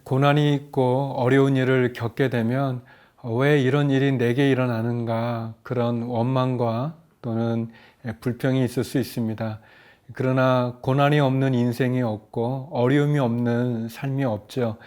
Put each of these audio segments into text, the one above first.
고난이 있고 어려운 일을 겪게 되면 왜 이런 일이 내게 일어나는가 그런 원망과 또는 불평이 있을 수 있습니다. 그러나 고난이 없는 인생이 없고 어려움이 없는 삶이 없죠.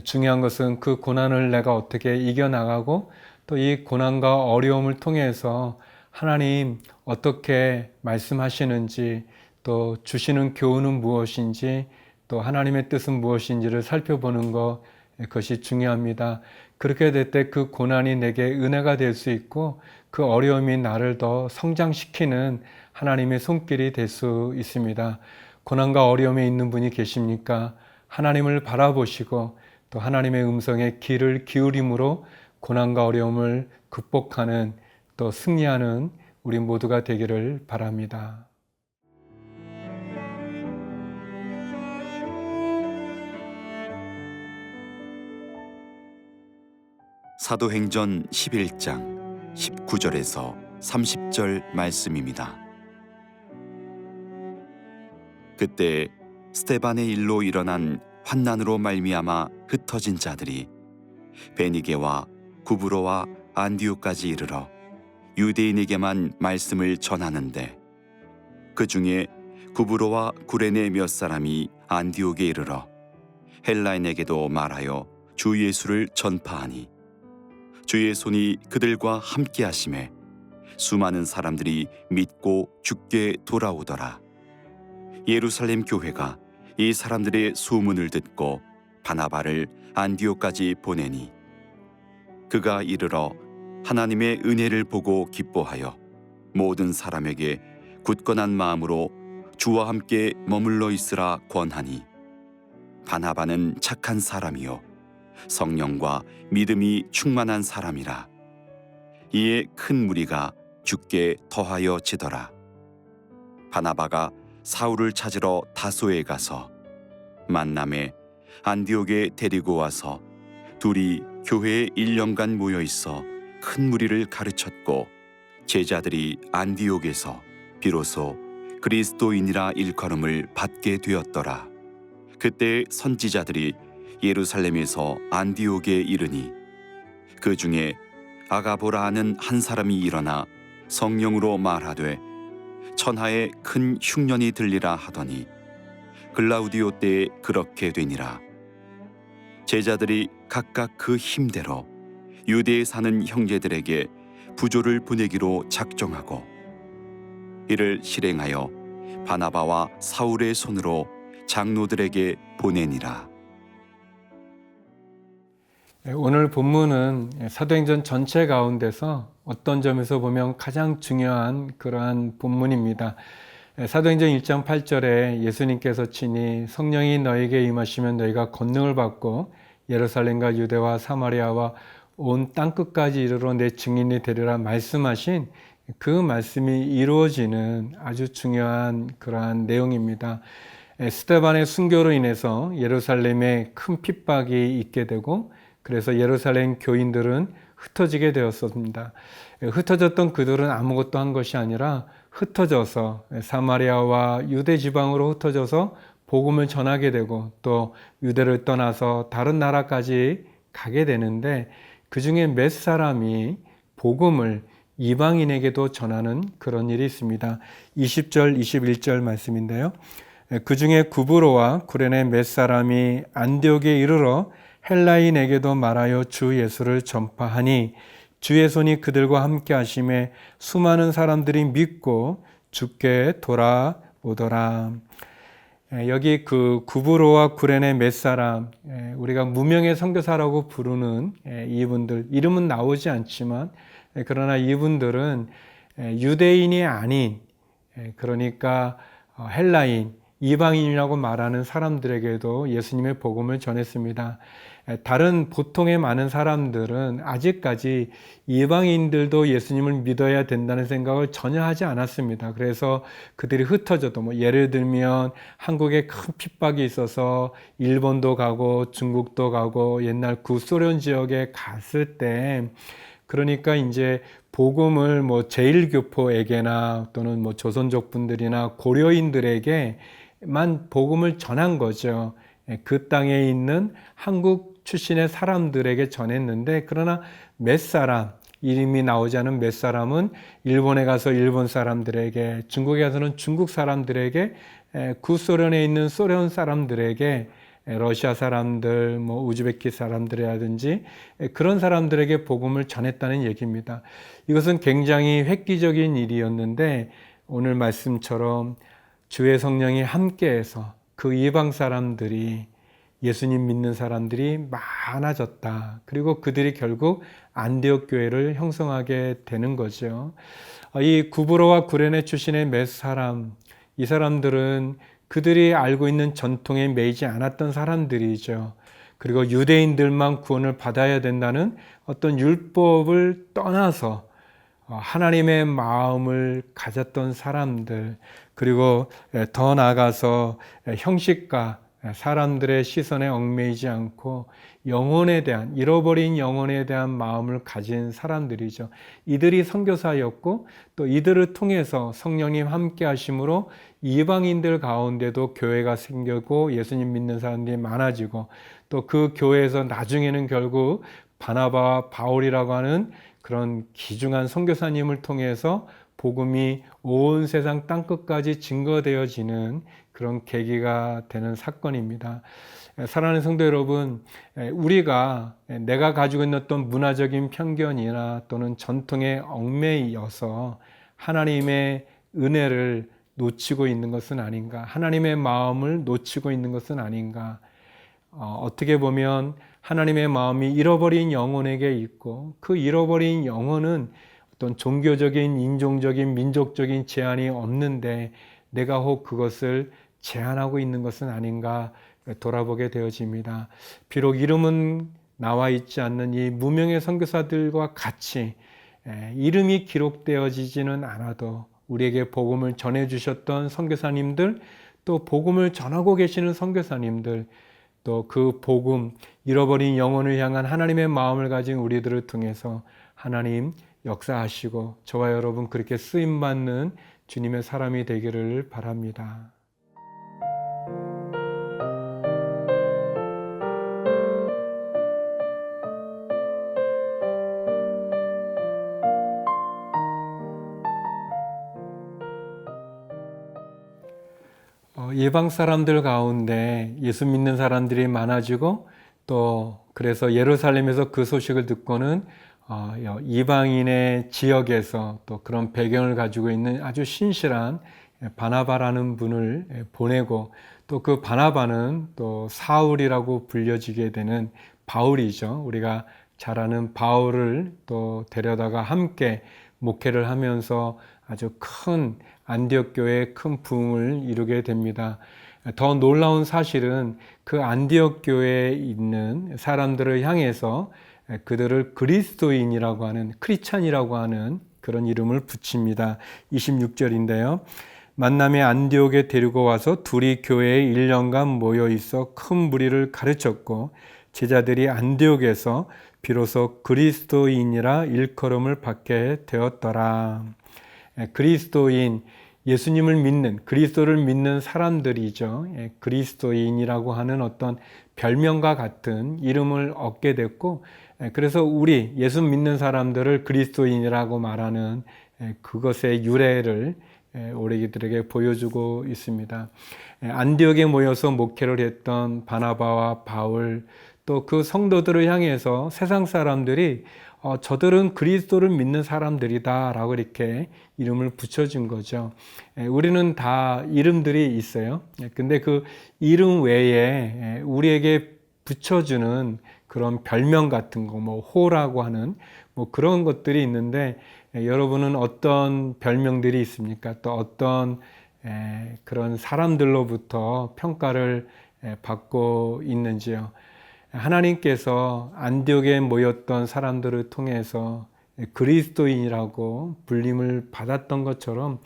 중요한 것은 그 고난을 내가 어떻게 이겨나가고 또 이 고난과 어려움을 통해서 하나님 어떻게 말씀하시는지 또 주시는 교훈은 무엇인지 또 하나님의 뜻은 무엇인지를 살펴보는 것, 그것이 중요합니다. 그렇게 될 때 그 고난이 내게 은혜가 될 수 있고 그 어려움이 나를 더 성장시키는 하나님의 손길이 될 수 있습니다. 고난과 어려움에 있는 분이 계십니까? 하나님을 바라보시고 또 하나님의 음성에 귀를 기울임으로 고난과 어려움을 극복하는 또 승리하는 우리 모두가 되기를 바랍니다. 사도행전 11장 19절에서 30절 말씀입니다. 그때 스데반의 일로 일어난 환난으로 말미암아 흩어진 자들이 베니게와 구브로와 안디옥까지 이르러 유대인에게만 말씀을 전하는데, 그 중에 구브로와 구레네 몇 사람이 안디옥에 이르러 헬라인에게도 말하여 주 예수를 전파하니, 주의 손이 그들과 함께 하심에 수많은 사람들이 믿고 주께 돌아오더라. 예루살렘 교회가 이 사람들의 소문을 듣고 바나바를 안디옥까지 보내니, 그가 이르러 하나님의 은혜를 보고 기뻐하여 모든 사람에게 굳건한 마음으로 주와 함께 머물러 있으라 권하니, 바나바는 착한 사람이요 성령과 믿음이 충만한 사람이라. 이에 큰 무리가 주께 더하여 지더라. 바나바가 사울을 찾으러 다소에 가서 만남에 안디옥에 데리고 와서 둘이 교회에 1년간 모여 있어 큰 무리를 가르쳤고, 제자들이 안디옥에서 비로소 그리스도인이라 일컬음을 받게 되었더라. 그때 선지자들이 예루살렘에서 안디옥에 이르니, 그 중에 아가보라 하는 한 사람이 일어나 성령으로 말하되 천하에 큰 흉년이 들리라 하더니, 글라우디오 때에 그렇게 되니라. 제자들이 각각 그 힘대로 유대에 사는 형제들에게 부조를 보내기로 작정하고, 이를 실행하여 바나바와 사울의 손으로 장로들에게 보내니라. 오늘 본문은 사도행전 전체 가운데서 어떤 점에서 보면 가장 중요한 그러한 본문입니다. 사도행전 1장 8절에 예수님께서 친히 성령이 너에게 임하시면 너희가 권능을 받고 예루살렘과 유대와 사마리아와 온 땅끝까지 이르러 내 증인이 되리라 말씀하신 그 말씀이 이루어지는 아주 중요한 그러한 내용입니다. 스데반의 순교로 인해서 예루살렘에 큰 핍박이 있게 되고, 그래서 예루살렘 교인들은 흩어지게 되었습니다. 흩어졌던 그들은 아무것도 한 것이 아니라 흩어져서 사마리아와 유대 지방으로 흩어져서 복음을 전하게 되고 또 유대를 떠나서 다른 나라까지 가게 되는데, 그 중에 몇 사람이 복음을 이방인에게도 전하는 그런 일이 있습니다. 20절, 21절 말씀인데요. 그 중에 구브로와 구레네 몇 사람이 안디옥에 이르러 헬라인에게도 말하여 주 예수를 전파하니, 주의 손이 그들과 함께 하심에 수많은 사람들이 믿고 주께 돌아오더라. 여기 그 구브로와 구레네 몇 사람, 우리가 무명의 선교사라고 부르는 이분들, 이름은 나오지 않지만 그러나 이분들은 유대인이 아닌, 그러니까 헬라인, 이방인이라고 말하는 사람들에게도 예수님의 복음을 전했습니다. 다른 보통의 많은 사람들은 아직까지 이방인들도 예수님을 믿어야 된다는 생각을 전혀 하지 않았습니다. 그래서 그들이 흩어져도 예를 들면 한국에 큰 핍박이 있어서 일본도 가고 중국도 가고 옛날 구소련 지역에 갔을 때, 그러니까 이제 복음을 제1교포에게나 또는 조선족 분들이나 고려인들에게만 복음을 전한 거죠. 그 땅에 있는 한국 출신의 사람들에게 전했는데, 그러나 몇 사람, 이름이 나오지 않은 몇 사람은 일본에 가서 일본 사람들에게, 중국에 가서는 중국 사람들에게, 구소련에 있는 소련 사람들에게, 러시아 사람들, 우즈베키 사람들이라든지 그런 사람들에게 복음을 전했다는 얘기입니다. 이것은 굉장히 획기적인 일이었는데, 오늘 말씀처럼 주의 성령이 함께해서 그 이방 사람들이, 예수님 믿는 사람들이 많아졌다. 그리고 그들이 결국 안디옥 교회를 형성하게 되는 거죠. 이 구브로와 구레네 출신의 몇 사람, 이 사람들은 그들이 알고 있는 전통에 매이지 않았던 사람들이죠. 그리고 유대인들만 구원을 받아야 된다는 어떤 율법을 떠나서 하나님의 마음을 가졌던 사람들, 그리고 더 나아가서 형식과 사람들의 시선에 얽매이지 않고 영혼에 대한, 잃어버린 영혼에 대한 마음을 가진 사람들이죠. 이들이 선교사였고, 또 이들을 통해서 성령님 함께 하심으로 이방인들 가운데도 교회가 생기고 예수님 믿는 사람들이 많아지고, 또 그 교회에서 나중에는 결국 바나바와 바울이라고 하는 그런 귀중한 선교사님을 통해서 복음이 온 세상 땅끝까지 증거되어지는 그런 계기가 되는 사건입니다. 사랑하는 성도 여러분, 우리가 내가 가지고 있는 어떤 문화적인 편견이나 또는 전통에 얽매이어서 하나님의 은혜를 놓치고 있는 것은 아닌가, 하나님의 마음을 놓치고 있는 것은 아닌가. 어떻게 보면 하나님의 마음이 잃어버린 영혼에게 있고, 그 잃어버린 영혼은 어떤 종교적인, 인종적인, 민족적인 제한이 없는데 내가 혹 그것을 제한하고 있는 것은 아닌가 돌아보게 되어집니다. 비록 이름은 나와 있지 않는 이 무명의 선교사들과 같이 이름이 기록되어지지는 않아도 우리에게 복음을 전해주셨던 선교사님들, 또 복음을 전하고 계시는 선교사님들, 또 그 복음, 잃어버린 영혼을 향한 하나님의 마음을 가진 우리들을 통해서 하나님 역사하시고 저와 여러분 그렇게 쓰임받는 주님의 사람이 되기를 바랍니다. 예방 사람들 가운데 예수 믿는 사람들이 많아지고, 또 그래서 예루살렘에서 그 소식을 듣고는 이방인의 지역에서 또 그런 배경을 가지고 있는 아주 신실한 바나바라는 분을 보내고, 또 그 바나바는 또 사울이라고 불려지게 되는 바울이죠. 우리가 잘 아는 바울을 또 데려다가 함께 목회를 하면서 아주 큰 안디옥 교회에 큰 부흥을 이루게 됩니다. 더 놀라운 사실은 그 안디옥 교회에 있는 사람들을 향해서 그들을 그리스도인이라고 하는, 크리스찬이라고 하는 그런 이름을 붙입니다. 26절인데요. 만남에 안디옥에 데리고 와서 둘이 교회에 1년간 모여 있어 큰 무리를 가르쳤고, 제자들이 안디옥에서 비로소 그리스도인이라 일컬음을 받게 되었더라. 그리스도인, 예수님을 믿는, 그리스도를 믿는 사람들이죠. 그리스도인이라고 하는 어떤 별명과 같은 이름을 얻게 됐고, 그래서 우리 예수 믿는 사람들을 그리스도인이라고 말하는 그것의 유래를 우리들에게 보여주고 있습니다. 안디옥에 모여서 목회를 했던 바나바와 바울, 또 그 성도들을 향해서 세상 사람들이 저들은 그리스도를 믿는 사람들이다 라고 이렇게 이름을 붙여준 거죠. 우리는 다 이름들이 있어요. 근데 그 이름 외에 우리에게 붙여주는 그런 별명 같은 거, 호라고 하는 그런 것들이 있는데, 여러분은 어떤 별명들이 있습니까? 또 어떤 그런 사람들로부터 평가를 받고 있는지요? 하나님께서 안디옥에 모였던 사람들을 통해서 그리스도인이라고 불림을 받았던 것처럼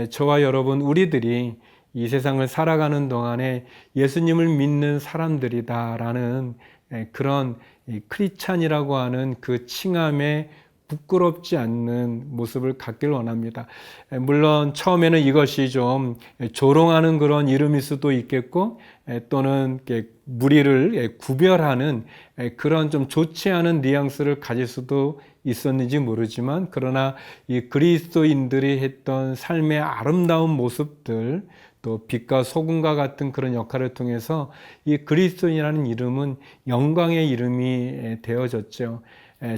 저와 여러분, 우리들이 이 세상을 살아가는 동안에 예수님을 믿는 사람들이다라는 그런 크리스찬이라고 하는 그 칭함에 부끄럽지 않는 모습을 갖길 원합니다. 물론 처음에는 이것이 좀 조롱하는 그런 이름일 수도 있겠고, 또는 무리를 구별하는 그런 좀 좋지 않은 뉘앙스를 가질 수도 있었는지 모르지만, 그러나 이 그리스도인들이 했던 삶의 아름다운 모습들, 또 빛과 소금과 같은 그런 역할을 통해서 이 그리스도인이라는 이름은 영광의 이름이 되어졌죠.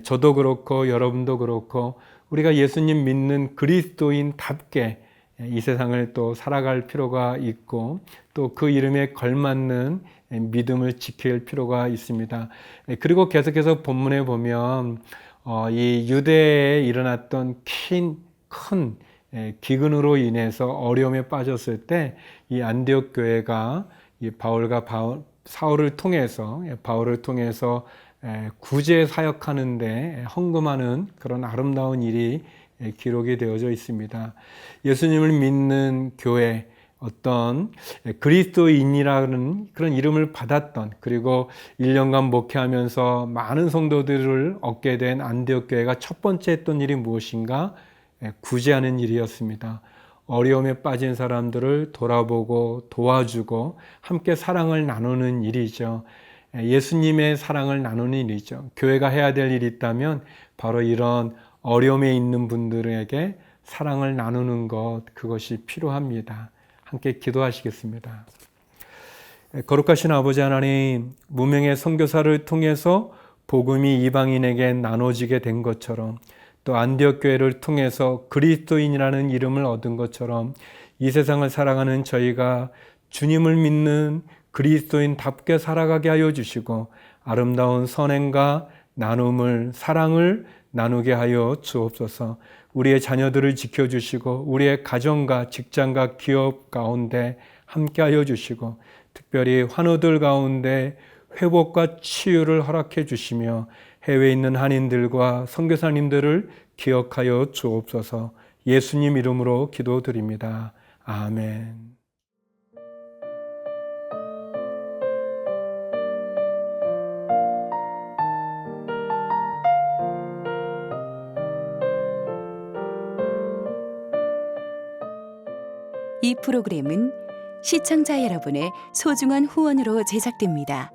저도 그렇고 여러분도 그렇고 우리가 예수님 믿는 그리스도인답게 이 세상을 또 살아갈 필요가 있고, 또 그 이름에 걸맞는 믿음을 지킬 필요가 있습니다. 그리고 계속해서 본문에 보면 이 유대에 일어났던 큰 기근으로 인해서 어려움에 빠졌을 때 이 안디옥 교회가 이 사울을 통해서 바울을 통해서 구제 사역하는데 헌금하는 그런 아름다운 일이 기록이 되어져 있습니다. 예수님을 믿는 교회, 어떤 그리스도인이라는 그런 이름을 받았던, 그리고 1년간 목회하면서 많은 성도들을 얻게 된 안디옥 교회가 첫 번째 했던 일이 무엇인가? 구제하는 일이었습니다. 어려움에 빠진 사람들을 돌아보고 도와주고 함께 사랑을 나누는 일이죠. 예수님의 사랑을 나누는 일이죠. 교회가 해야 될 일이 있다면 바로 이런 어려움에 있는 분들에게 사랑을 나누는 것, 그것이 필요합니다. 함께 기도하시겠습니다. 거룩하신 아버지 하나님, 무명의 선교사를 통해서 복음이 이방인에게 나눠지게 된 것처럼, 또 안디옥 교회를 통해서 그리스도인이라는 이름을 얻은 것처럼 이 세상을 살아가는 저희가 주님을 믿는 그리스도인답게 살아가게 하여 주시고, 아름다운 선행과 나눔을, 사랑을 나누게 하여 주옵소서. 우리의 자녀들을 지켜주시고 우리의 가정과 직장과 기업 가운데 함께 하여 주시고, 특별히 환우들 가운데 회복과 치유를 허락해 주시며 해외에 있는 한인들과 선교사님들을 기억하여 주옵소서. 예수님 이름으로 기도드립니다. 아멘. 이 프로그램은 시청자 여러분의 소중한 후원으로 제작됩니다.